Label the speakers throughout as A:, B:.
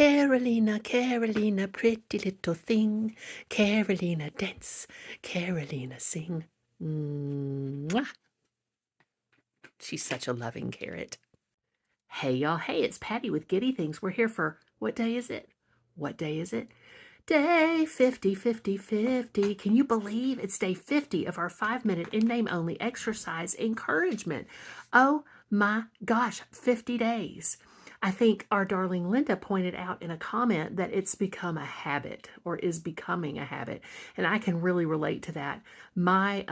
A: Carolina, Carolina, pretty little thing. Carolina, dance. Carolina, sing. Mwah. She's such a loving carrot. Hey, y'all. Hey, it's Patty with Giddy Things. We're here for, what day is it? What day is it? Day 50, 50, 50. Can you believe it's day 50 of our 5-minute in-name only exercise encouragement? Oh my gosh, 50 days. I think our darling Linda pointed out in a comment that it's become a habit or is becoming a habit. And I can really relate to that. My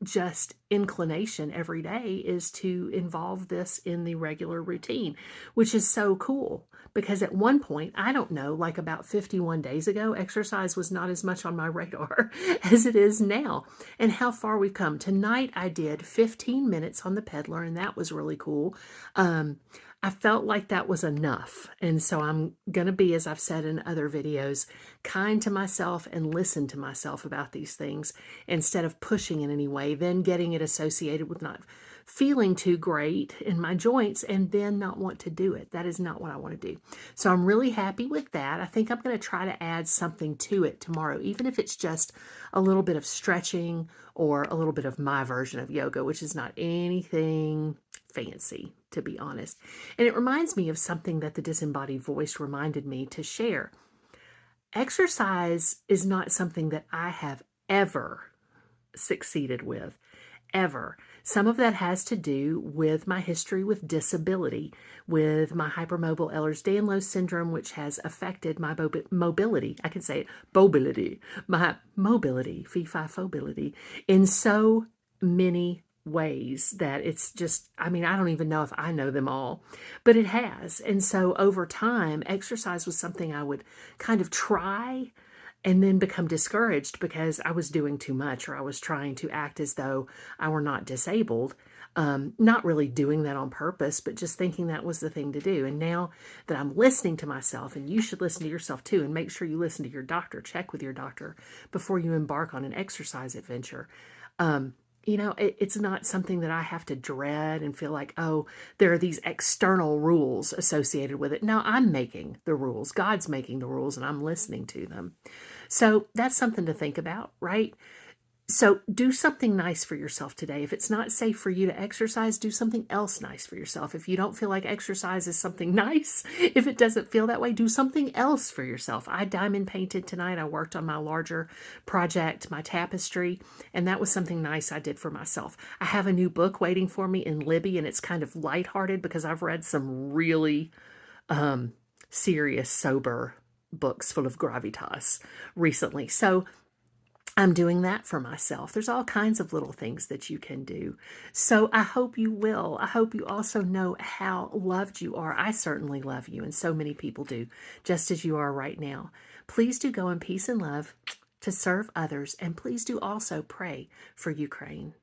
A: just inclination every day is to involve this in the regular routine, which is so cool because at one point, I don't know, like about 51 days ago, exercise was not as much on my radar as it is now. And how far we've come. Tonight, I did 15 minutes on the peddler, and that was really cool. I felt like that was enough. And so I'm going to be, as I've said in other videos, kind to myself and listen to myself about these things instead of pushing in any way, then getting it associated with not feeling too great in my joints and then not want to do it. That is not what I want to do. So I'm really happy with that. I think I'm going to try to add something to it tomorrow, even if it's just a little bit of stretching or a little bit of my version of yoga, which is not anything fancy, to be honest. And it reminds me of something that the disembodied voice reminded me to share. Exercise is not something that I have ever succeeded with, ever. Some of that has to do with my history with disability, with my hypermobile Ehlers-Danlos syndrome, which has affected my mobility. I can say it, mobility, my mobility, fee-fi-fobility, in so many ways that it's just, I mean, I don't even know if I know them all, but it has. And so over time, exercise was something I would kind of try and then become discouraged because I was doing too much or I was trying to act as though I were not disabled. Not really doing that on purpose, but just thinking that was the thing to do. And now that I'm listening to myself, and you should listen to yourself too, and make sure you listen to your doctor, check with your doctor before you embark on an exercise adventure. It's not something that I have to dread and feel like, oh, there are these external rules associated with it. No, I'm making the rules. God's making the rules, and I'm listening to them. So that's something to think about, right? So do something nice for yourself today. If it's not safe for you to exercise, do something else nice for yourself. If you don't feel like exercise is something nice, if it doesn't feel that way, do something else for yourself. I diamond painted tonight. I worked on my larger project, my tapestry, and that was something nice I did for myself. I have a new book waiting for me in Libby, and it's kind of lighthearted because I've read some really serious, sober books full of gravitas recently. So I'm doing that for myself. There's all kinds of little things that you can do. So I hope you will. I hope you also know how loved you are. I certainly love you, and so many people do, just as you are right now. Please do go in peace and love to serve others, and please do also pray for Ukraine.